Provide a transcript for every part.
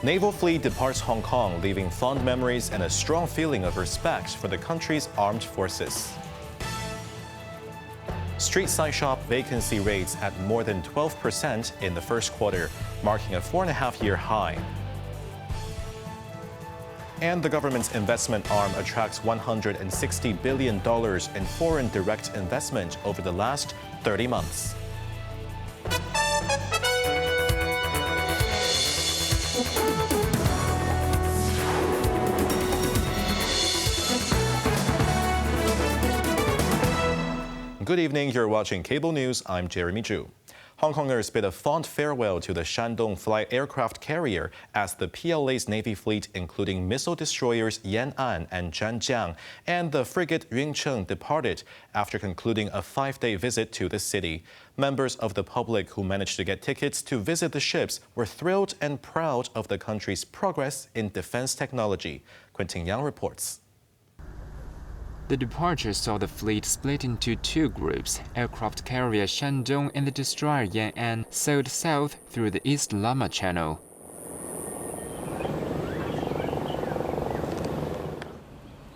Naval fleet departs Hong Kong, leaving fond memories and a strong feeling of respect for the country's armed forces. Street side shop vacancy rates at more than 12% in the first quarter, marking a 4.5-year high. And the government's investment arm attracts $160 billion in foreign direct investment over the last 30 months. Good evening, you're watching Cable News. I'm Jeremy Zhu. Hong Kongers bid a fond farewell to the Shandong Fly aircraft carrier as the PLA's Navy fleet, including missile destroyers Yan'an and Zhanjiang and the frigate Yuncheng, departed after concluding a 5-day visit to the city. Members of the public who managed to get tickets to visit the ships were thrilled and proud of the country's progress in defense technology. Quentin Yang reports. The departure saw the fleet split into two groups. Aircraft carrier Shandong and the destroyer Yan'an sailed south through the East Lama Channel.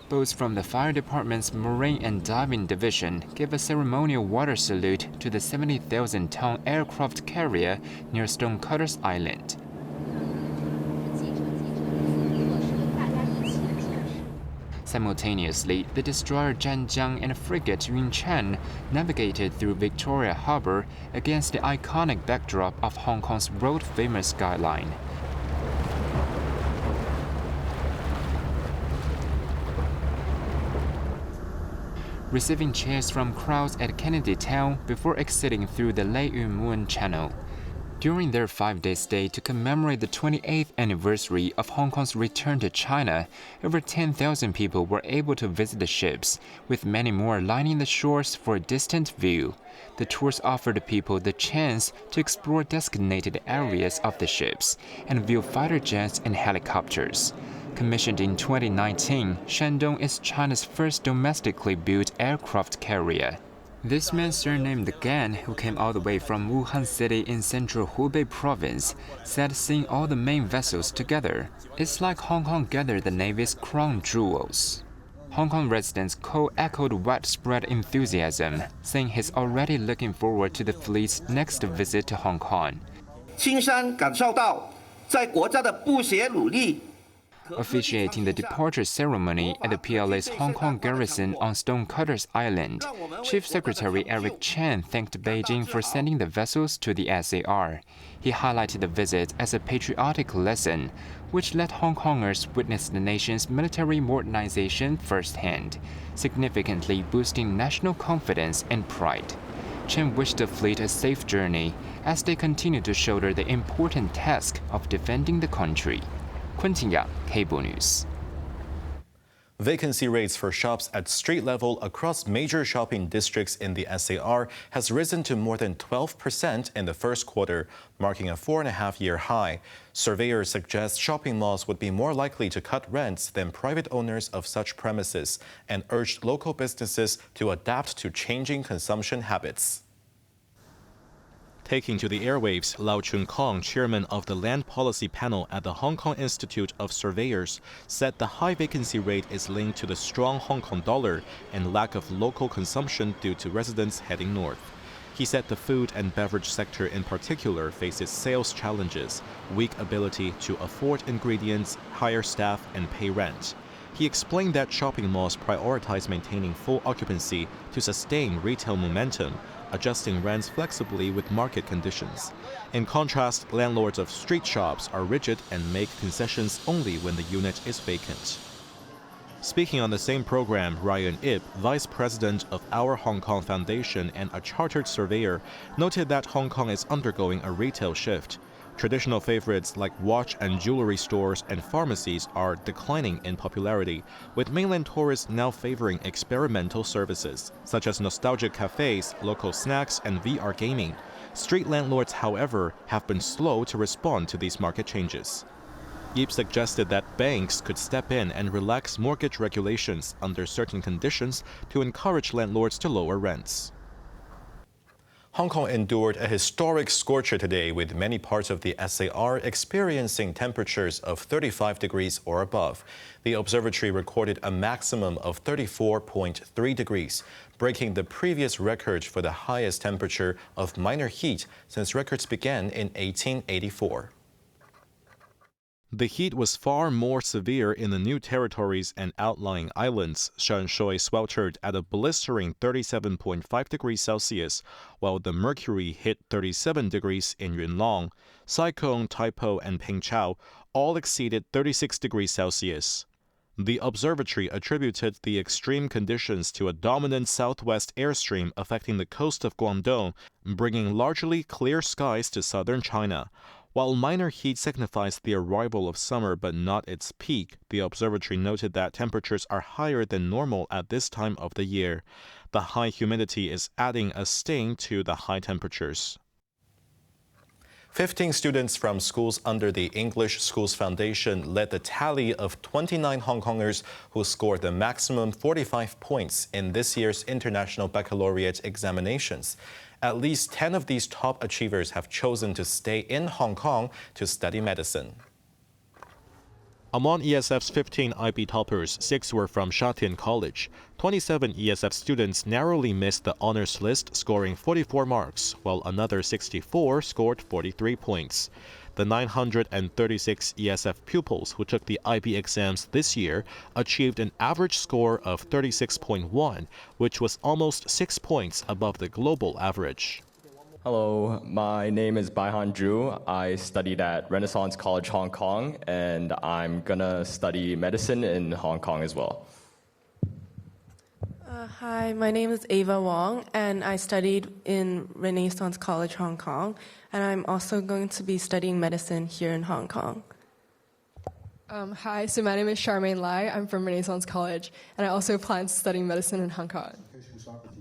Boats from the fire department's Marine and Diving Division gave a ceremonial water salute to the 70,000-ton aircraft carrier near Stonecutters Island. Simultaneously, the destroyer Zhanjiang and frigate Yuncheng navigated through Victoria Harbour against the iconic backdrop of Hong Kong's world-famous skyline. Receiving cheers from crowds at Kennedy Town before exiting through the Lei Yun Mun Channel. During their 5-day stay to commemorate the 28th anniversary of Hong Kong's return to China, over 10,000 people were able to visit the ships, with many more lining the shores for a distant view. The tours offered people the chance to explore designated areas of the ships and view fighter jets and helicopters. Commissioned in 2019, Shandong is China's first domestically built aircraft carrier. This man, surnamed Gan, who came all the way from Wuhan City in central Hubei province, said seeing all the main vessels together, it's like Hong Kong gathered the Navy's crown jewels. Hong Kong residents co-echoed widespread enthusiasm, saying he's already looking forward to the fleet's next visit to Hong Kong. 青山感受到在国家的不懈努力 Officiating the departure ceremony at the PLA's Hong Kong garrison on Stonecutters Island, Chief Secretary Eric Chen thanked Beijing for sending the vessels to the SAR. He highlighted the visit as a patriotic lesson, which let Hong Kongers witness the nation's military modernization firsthand, significantly boosting national confidence and pride. Chen wished the fleet a safe journey as they continue to shoulder the important task of defending the country. Quentin Yang, Cable News. Vacancy rates for shops at street level across major shopping districts in the SAR has risen to more than 12% in the first quarter, marking a 4.5-year high. Surveyors suggest shopping malls would be more likely to cut rents than private owners of such premises and urged local businesses to adapt to changing consumption habits. Taking to the airwaves, Lau Chun-kong, chairman of the Land Policy Panel at the Hong Kong Institute of Surveyors, said the high vacancy rate is linked to the strong Hong Kong dollar and lack of local consumption due to residents heading north. He said the food and beverage sector in particular faces sales challenges, weak ability to afford ingredients, hire staff, and pay rent. He explained that shopping malls prioritize maintaining full occupancy to sustain retail momentum, adjusting rents flexibly with market conditions. In contrast, landlords of street shops are rigid and make concessions only when the unit is vacant. Speaking on the same program, Ryan Ip, vice president of Our Hong Kong Foundation and a chartered surveyor, noted that Hong Kong is undergoing a retail shift. Traditional favorites like watch and jewelry stores and pharmacies are declining in popularity, with mainland tourists now favoring experimental services, such as nostalgic cafes, local snacks, and VR gaming. Street landlords, however, have been slow to respond to these market changes. Yip suggested that banks could step in and relax mortgage regulations under certain conditions to encourage landlords to lower rents. Hong Kong endured a historic scorcher today, with many parts of the SAR experiencing temperatures of 35 degrees or above. The observatory recorded a maximum of 34.3 degrees, breaking the previous record for the highest temperature of minor heat since records began in 1884. The heat was far more severe in the New Territories and outlying islands. Shan Shui sweltered at a blistering 37.5 degrees Celsius, while the mercury hit 37 degrees in Yunlong. Sai Kung, Tai Po, and Peng Chau all exceeded 36 degrees Celsius. The observatory attributed the extreme conditions to a dominant southwest airstream affecting the coast of Guangdong, bringing largely clear skies to southern China. While minor heat signifies the arrival of summer but not its peak, the observatory noted that temperatures are higher than normal at this time of the year. The high humidity is adding a sting to the high temperatures. 15 students from schools under the English Schools Foundation led the tally of 29 Hong Kongers who scored the maximum 45 points in this year's International Baccalaureate examinations. At least 10 of these top achievers have chosen to stay in Hong Kong to study medicine. Among ESF's 15 IB toppers, 6 were from Sha Tin College. 27 ESF students narrowly missed the honors list, scoring 44 marks, while another 64 scored 43 points. The 936 ESF pupils who took the IB exams this year achieved an average score of 36.1, which was almost 6 points above the global average. Hello, my name is Baihan Zhu. I studied at Renaissance College Hong Kong, and I'm gonna study medicine in Hong Kong as well. Hi, my name is Ava Wong, and I studied in Renaissance College Hong Kong, and I'm also going to be studying medicine here in Hong Kong. Hi, so my name is Charmaine Lai. I'm from Renaissance College, and I also plan to study medicine in Hong Kong.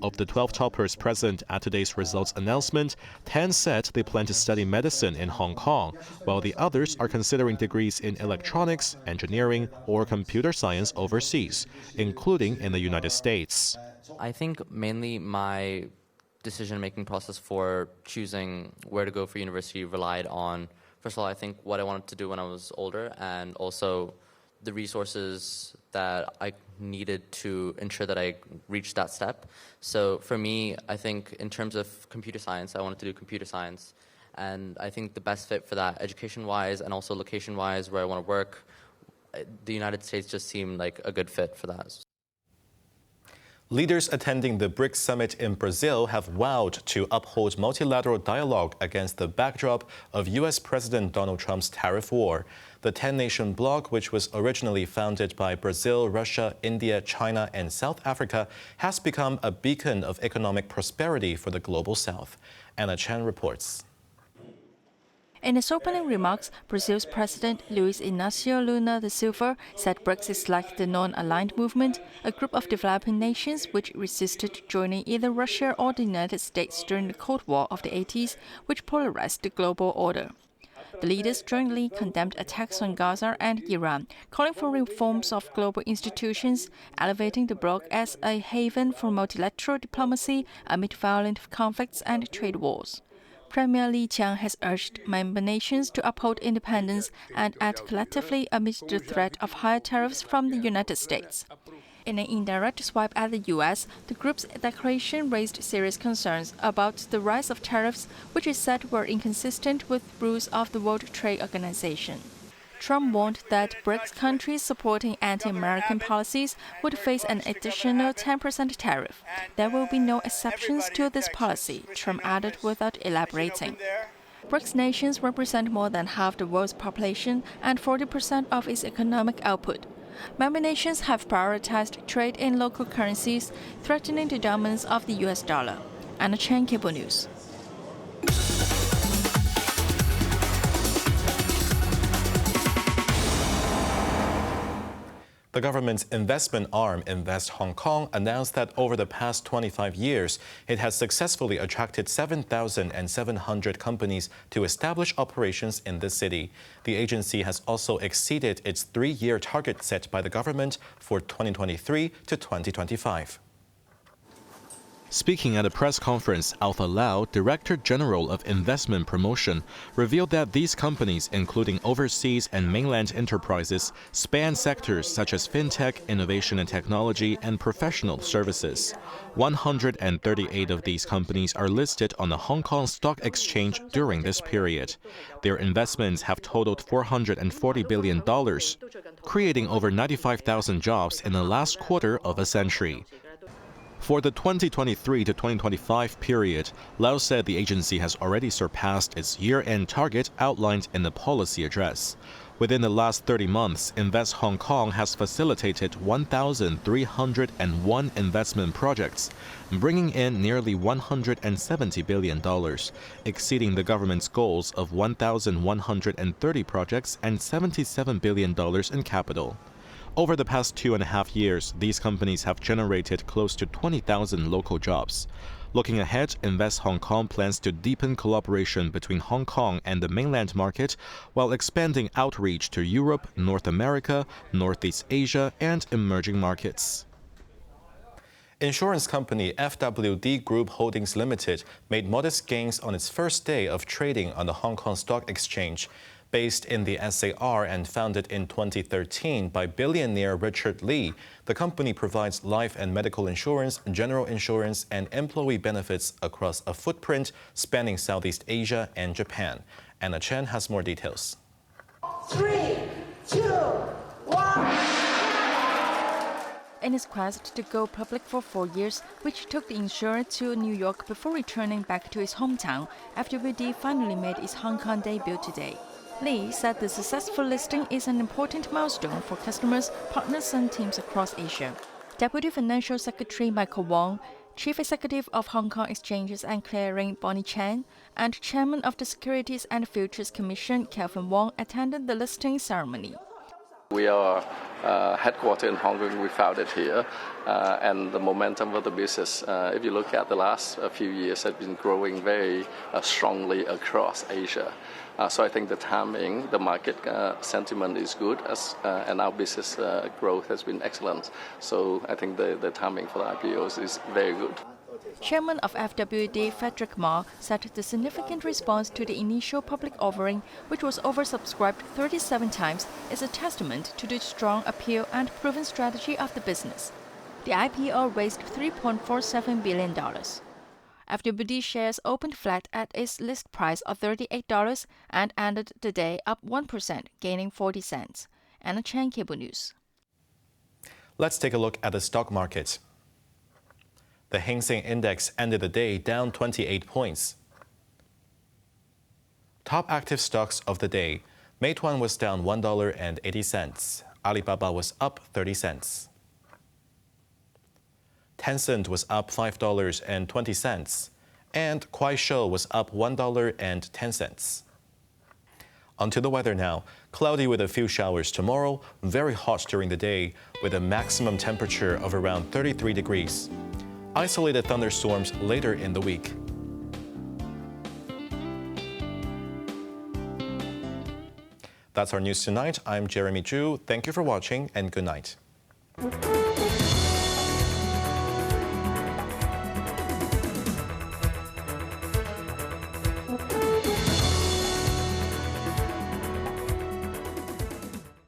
Of the 12 toppers present at today's results announcement, 10 said they plan to study medicine in Hong Kong, while the others are considering degrees in electronics, engineering, or computer science overseas, including in the United States. I think mainly my decision-making process for choosing where to go for university relied on, first of all, I think what I wanted to do when I was older, and also the resources that I needed to ensure that I reached that step. So for me, I think in terms of computer science, I wanted to do computer science. And I think the best fit for that, education-wise and also location-wise, where I want to work, the United States just seemed like a good fit for that. Leaders attending the BRICS summit in Brazil have vowed to uphold multilateral dialogue against the backdrop of U.S. President Donald Trump's tariff war. The 10-nation bloc, which was originally founded by Brazil, Russia, India, China, and South Africa, has become a beacon of economic prosperity for the global South. Anna Chen reports. In his opening remarks, Brazil's President Luiz Inácio Lula da Silva said BRICS is like the non-aligned movement, a group of developing nations which resisted joining either Russia or the United States during the Cold War of the 80s, which polarized the global order. The leaders jointly condemned attacks on Gaza and Iran, calling for reforms of global institutions, elevating the bloc as a haven for multilateral diplomacy amid violent conflicts and trade wars. Premier Li Qiang has urged member nations to uphold independence and act collectively amid the threat of higher tariffs from the United States. In an indirect swipe at the U.S., the group's declaration raised serious concerns about the rise of tariffs, which it said were inconsistent with rules of the World Trade Organization. Trump warned that BRICS countries supporting anti-American policies would face an additional 10% tariff. There will be no exceptions to this policy, Trump added without elaborating. BRICS nations represent more than half the world's population and 40% of its economic output. Member nations have prioritized trade in local currencies, threatening the dominance of the U.S. dollar. Anna Chen, Cable News. The government's investment arm, Invest Hong Kong, announced that over the past 25 years, it has successfully attracted 7,700 companies to establish operations in the city. The agency has also exceeded its 3-year target set by the government for 2023 to 2025. Speaking at a press conference, Alpha Lau, Director General of Investment Promotion, revealed that these companies, including overseas and mainland enterprises, span sectors such as fintech, innovation and technology, and professional services. 138 of these companies are listed on the Hong Kong Stock Exchange during this period. Their investments have totaled $440 billion, creating over 95,000 jobs in the last quarter of a century. For the 2023 to 2025 period, Lau said the agency has already surpassed its year-end target outlined in the policy address. Within the last 30 months, Invest Hong Kong has facilitated 1,301 investment projects, bringing in nearly $170 billion, exceeding the government's goals of 1,130 projects and $77 billion in capital. Over the past 2.5 years, these companies have generated close to 20,000 local jobs. Looking ahead, Invest Hong Kong plans to deepen collaboration between Hong Kong and the mainland market while expanding outreach to Europe, North America, Northeast Asia, and emerging markets. Insurance company FWD Group Holdings Limited made modest gains on its first day of trading on the Hong Kong Stock Exchange. Based in the SAR and founded in 2013 by billionaire Richard Lee, the company provides life and medical insurance, general insurance, and employee benefits across a footprint spanning Southeast Asia and Japan. Anna Chen has more details. 3, 2, 1. In his quest to go public for 4 years, which took the insurer to New York before returning back to his hometown, FWD finally made its Hong Kong debut today. Lee said the successful listing is an important milestone for customers, partners, and teams across Asia. Deputy Financial Secretary Michael Wong, Chief Executive of Hong Kong Exchanges and Clearing Bonnie Chan, and Chairman of the Securities and Futures Commission Kelvin Wong attended the listing ceremony. We are headquartered in Hong Kong. We founded here, and the momentum of the business, if you look at the last few years, has been growing very strongly across Asia. So I think the timing, the market sentiment is good, and our business growth has been excellent. So I think the timing for the IPOs is very good. Chairman of FWD, Frederick Ma, said the significant response to the initial public offering, which was oversubscribed 37 times, is a testament to the strong appeal and proven strategy of the business. The IPO raised $3.47 billion. FWD shares opened flat at its list price of $38 and ended the day up 1%, gaining 40 cents. Anna Chan, Cable News. Let's take a look at the stock market. The Hang Seng Index ended the day down 28 points. Top active stocks of the day. Meituan was down $1.80. Alibaba was up 30 cents. Tencent was up $5.20. And Kuaishou was up $1.10. Onto the weather now. Cloudy with a few showers tomorrow. Very hot during the day with a maximum temperature of around 33 degrees. Isolated thunderstorms later in the week. That's our news tonight. I'm Jeremy Zhu. Thank you for watching and good night.